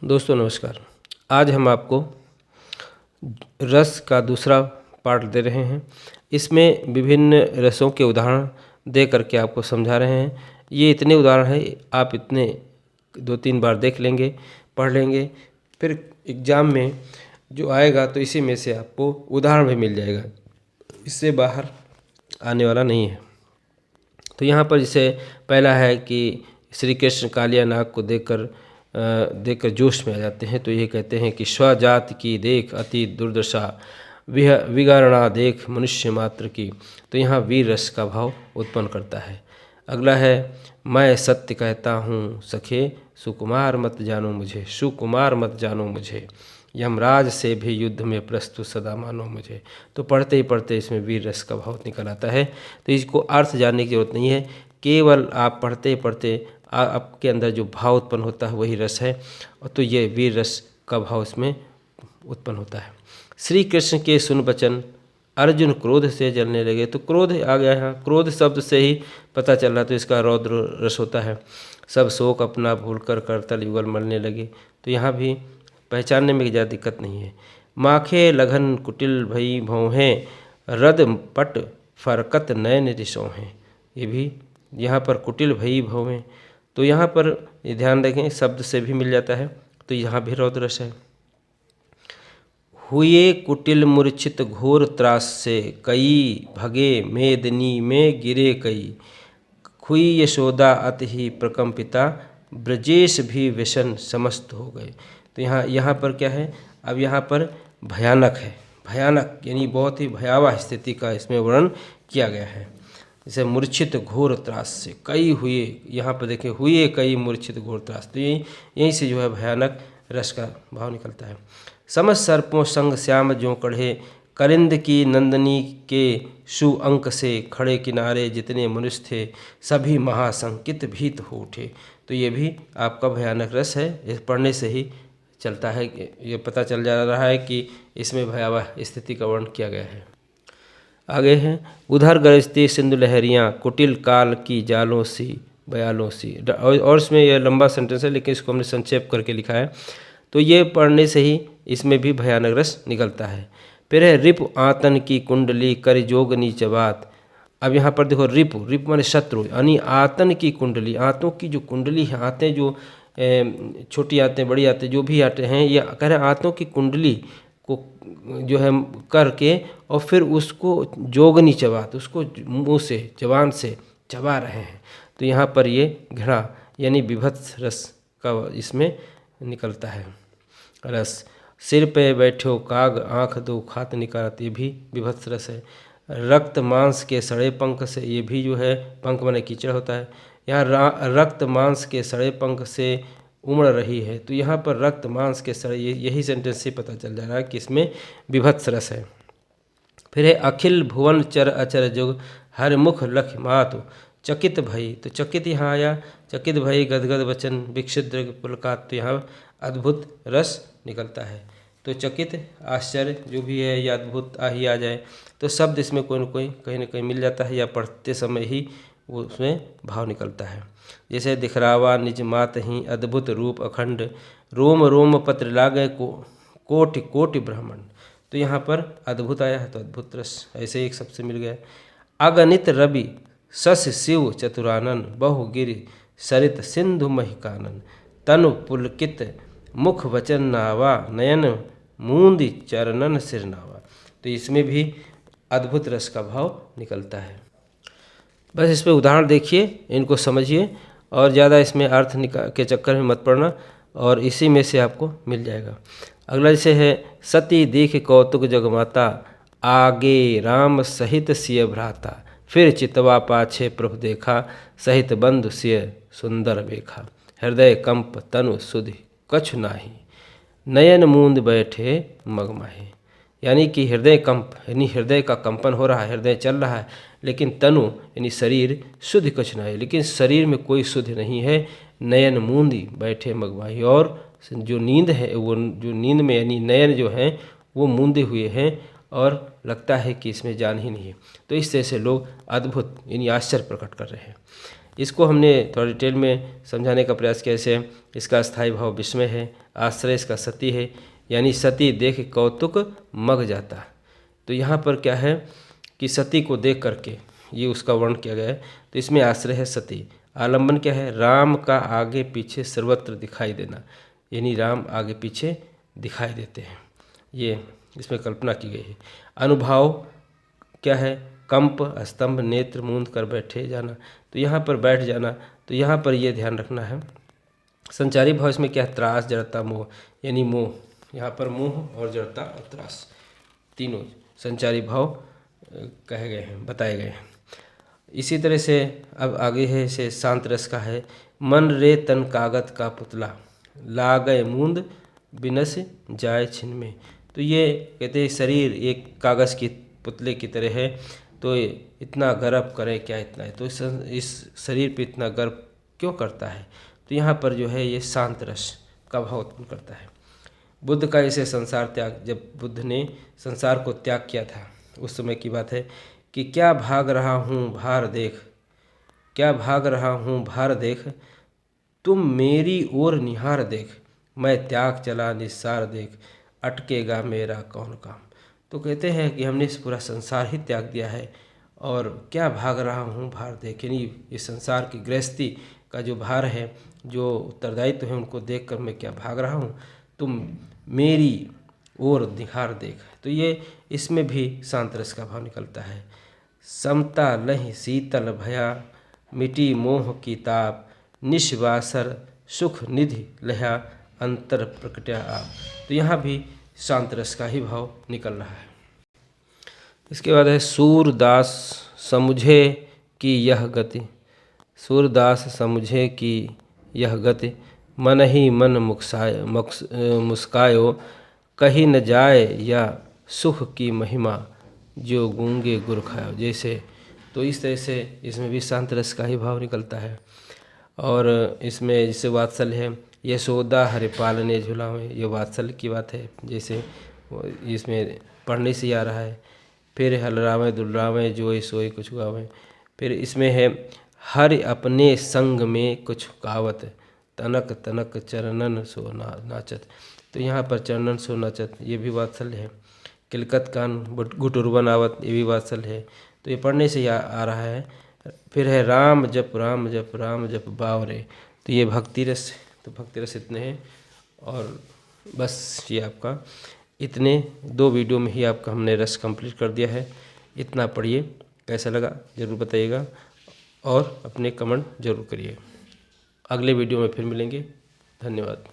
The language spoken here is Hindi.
दोस्तों नमस्कार। आज हम आपको रस का दूसरा पार्ट दे रहे हैं। इसमें विभिन्न रसों के उदाहरण दे करके आपको समझा रहे हैं। ये इतने उदाहरण हैं, आप इतने 2-3 बार देख लेंगे, पढ़ लेंगे, फिर एग्ज़ाम में जो आएगा तो इसी में से आपको उदाहरण भी मिल जाएगा, इससे बाहर आने वाला नहीं है। तो यहाँ पर जैसे पहला है कि श्री कृष्ण कालिया नाग को देखकर जोश में आ जाते हैं, तो ये कहते हैं कि स्वजाति की देख अति दुर्दशा विगरणा देख मनुष्य मात्र की। तो यहाँ वीर रस का भाव उत्पन्न करता है। अगला है मैं सत्य कहता हूँ सखे सुकुमार मत जानो मुझे, सुकुमार मत जानो मुझे, यमराज से भी युद्ध में प्रस्तुत सदा मानो मुझे। तो पढ़ते ही पढ़ते इसमें वीर रस का भाव निकल आता है। तो इसको अर्थ जानने की जरूरत नहीं है, केवल आप पढ़ते पढ़ते आपके अंदर जो भाव उत्पन्न होता है वही रस है। और तो ये वीर रस का भाव इसमें उत्पन्न होता है। श्री कृष्ण के सुन बचन अर्जुन क्रोध से जलने लगे। तो क्रोध आ गया यहाँ, क्रोध शब्द से ही पता चल रहा, तो इसका रौद्र रस होता है। सब शोक अपना भूलकर करतल युगल मलने लगे। तो यहाँ भी पहचानने में ज़्यादा दिक्कत नहीं है। माखे लगन कुटिल भई भौहें रद पट फरकत नयन रिसोहें। ये भी यहाँ पर कुटिल भई भौहें, तो यहाँ पर ये ध्यान रखें शब्द से भी मिल जाता है, तो यहाँ भी रौद्र रस है। हुए कुटिल मूर्छित घोर त्रास से कई भगे मेदनी में गिरे कई, खुई यशोदा अति ही प्रकंपिता ब्रजेश भी व्यसन समस्त हो गए। तो यहाँ पर क्या है, अब यहाँ पर भयानक है, भयानक यानी बहुत ही भयावह स्थिति का इसमें वर्णन किया गया है। जैसे मूर्छित घोर त्रास से कई हुए, यहाँ पर देखें हुए कई मूर्छित घोर त्रास, तो यहीं से जो है भयानक रस का भाव निकलता है। समझ सर्पों संग श्याम ज्यों कढ़े करिंद की नंदनी के सुअंक से खड़े किनारे जितने मनुष्य थे सभी महासंकित भीत हो उठे। तो ये भी आपका भयानक रस है, इस पढ़ने से ही चलता है, ये पता चल जा रहा है कि इसमें भयावह स्थिति का वर्णन किया गया है। आगे हैं उधर गरजती सिंधु लहरियाँ कुटिल काल की जालों सी बयालों सी। और इसमें यह लंबा सेंटेंस है, लेकिन इसको हमने संक्षेप करके लिखा है। तो ये पढ़ने से ही इसमें भी भयानक रस निकलता है। फिर है रिपु आतन की कुंडली कर जोगनी चबात। अब यहाँ पर देखो रिपु, रिपु माने शत्रु, यानी आतन की कुंडली, आंतों की जो कुंडली है, आंतें जो छोटी आंतें बड़ी आंतें जो भी आंतें हैं, ये कह रहे हैं आंतों की कुंडली को जो है करके और फिर उसको जोगनी चबात, उसको मुँह से जबान से चबा रहे हैं। तो यहाँ पर ये घृणा यानी विभत्स रस का इसमें निकलता है रस। सिर पे बैठो काग आँख दो खात निकालत, ये भी विभत्स रस है। रक्त मांस के सड़े पंख से, ये भी जो है पंख माने कीचड़ होता है। यहाँ रक्त मांस के सड़े पंख से उमड़ रही है। तो यहाँ पर रक्त मांस के सड़े, यही सेंटेंस से पता चल जा रहा है कि इसमें विभत्स रस है। फिर है अखिल भुवन चर अचर जुग हर मुख लख मातु चकित भई। तो चकित यहाँ आया, चकित भई गदगद वचन विक्षित पुलकात। तो यहाँ अद्भुत रस निकलता है। तो चकित आश्चर्य जो भी है या अद्भुत ही आ जाए, तो शब्द इसमें कोई न कोई कहीं न कहीं मिल जाता है, या पढ़ते समय ही वो उसमें भाव निकलता है। जैसे दिखरावा निज मात ही अद्भुत रूप अखंड रोम रोम पत्र लागे को कोटि कोटि ब्राह्मण। तो यहाँ पर अद्भुत आया है, तो अद्भुत रस ऐसे एक सबसे मिल गया। अगणित रवि सस शिव चतुरानन बहुगिरि सरित सिंधु महिकानन तनु पुलकित मुख वचन नावा नयन मूंदी चरणन सिरनावा। तो इसमें भी अद्भुत रस का भाव निकलता है। बस इस पर उदाहरण देखिए, इनको समझिए, और ज़्यादा इसमें अर्थ के चक्कर में मत पड़ना, और इसी में से आपको मिल जाएगा। अगला जैसे है सती देख कौतुक जगमाता आगे राम सहित सिय भ्राता फिर चितवा पाछे प्रभु देखा सहित बंधु सिय सुंदर बेखा हृदय कंप तनु सुधि कछु नाही नयन मूंद बैठे मगमाहे। यानी कि हृदय कंप यानी हृदय का कंपन हो रहा है, हृदय चल रहा है, लेकिन तनु यानी शरीर शुद्ध कछु नहीं, लेकिन शरीर में कोई शुद्ध नहीं है। नयन मूंदी बैठे मगमाही, और जो नींद है वो जो नींद में यानी नयन जो हैं वो मूंदे हुए हैं और लगता है कि इसमें जान ही नहीं है। तो इस तरह से लोग अद्भुत यानी आश्चर्य प्रकट कर रहे हैं। इसको हमने थोड़ा डिटेल में समझाने का प्रयास किया। जैसे इसका स्थायी भाव विस्मय है, आश्रय इसका सती है, यानी सती देख कौतुक मग जाता। तो यहाँ पर क्या है कि सती को देख करके ये उसका वर्णन किया गया है। तो इसमें आश्रय है सती। आलम्बन क्या है, राम का आगे पीछे सर्वत्र दिखाई देना, यानी राम आगे पीछे दिखाई देते हैं, ये इसमें कल्पना की गई है। अनुभाव क्या है, कंप, स्तंभ, नेत्र मूंद कर बैठे जाना। तो यहाँ पर बैठ जाना, तो यहाँ पर ये ध्यान रखना है। संचारी भाव इसमें क्या है, त्रास, जड़ता, मोह, यानी मोह, यहाँ पर मोह और जड़ता और त्रास तीनों संचारी भाव कहे गए हैं, बताए गए हैं। इसी तरह से अब आगे है से शांत रस का है, मन रे तन कागत का पुतला, लागय मूंद बिनस जाय छिन में। तो ये कहते हैं शरीर एक कागज़ की पुतले की तरह है, तो इतना गर्व करे क्या इतना है, तो इस शरीर पे इतना गर्व क्यों करता है। तो यहाँ पर जो है ये शांत रस का भाव उत्पन्न करता है। बुद्ध का इसे संसार त्याग, जब बुद्ध ने संसार को त्याग किया था उस समय की बात है कि क्या भाग रहा हूँ भार देख, क्या भाग रहा हूँ भार देख, तुम मेरी ओर निहार देख, मैं त्याग चला निस्सार देख, अटकेगा मेरा कौन काम। तो कहते हैं कि हमने इस पूरा संसार ही त्याग दिया है और क्या भाग रहा हूँ भार देख, यानी इस संसार की गृहस्थी का जो भार है, जो उत्तरदायित्व है, उनको देखकर मैं क्या भाग रहा हूँ, तुम मेरी ओर निहार देख। तो ये इसमें भी शांत रस का भाव निकलता है। समता लहि शीतल भया, मिटी मोह की ताप, निश्वासर सुख निधि लया, अंतर प्रकट्या आप। तो यहाँ भी शांत रस का ही भाव निकल रहा है। इसके बाद है सूरदास समुझे कि यह गति, सूरदास समझे कि यह गति, मन ही मन मुस्कायो, कहीं न जाए या सुख की महिमा, जो गूंगे गुर खायो। जैसे तो इस तरह से इसमें भी शांत रस का ही भाव निकलता है। और इसमें जैसे वात्सल्य है, यशोदा हरि पालने झुलावे, ये वात्सल्य की बात है, जैसे इसमें पढ़ने से आ रहा है। फिर हलरावे दुलरावे जोई सोई कुछ गावे। फिर इसमें है हरि अपने संग में कुछ गावत, तनक तनक चरणन सो नाचत। तो यहाँ पर चरणन सो नाचत ये भी वात्सल्य है। किलकत कान गुटुरवन आवत, ये भी वात्सल्य है। तो ये पढ़ने से आ रहा है। फिर है राम जप राम जप राम जप बावरे, तो ये भक्ति रस। तो भक्ति रस इतने हैं। और बस ये आपका इतने 2 वीडियो में ही आपका हमने रस कंप्लीट कर दिया है। इतना पढ़िए, कैसा लगा ज़रूर बताइएगा और अपने कमेंट ज़रूर करिए। अगले वीडियो में फिर मिलेंगे। धन्यवाद।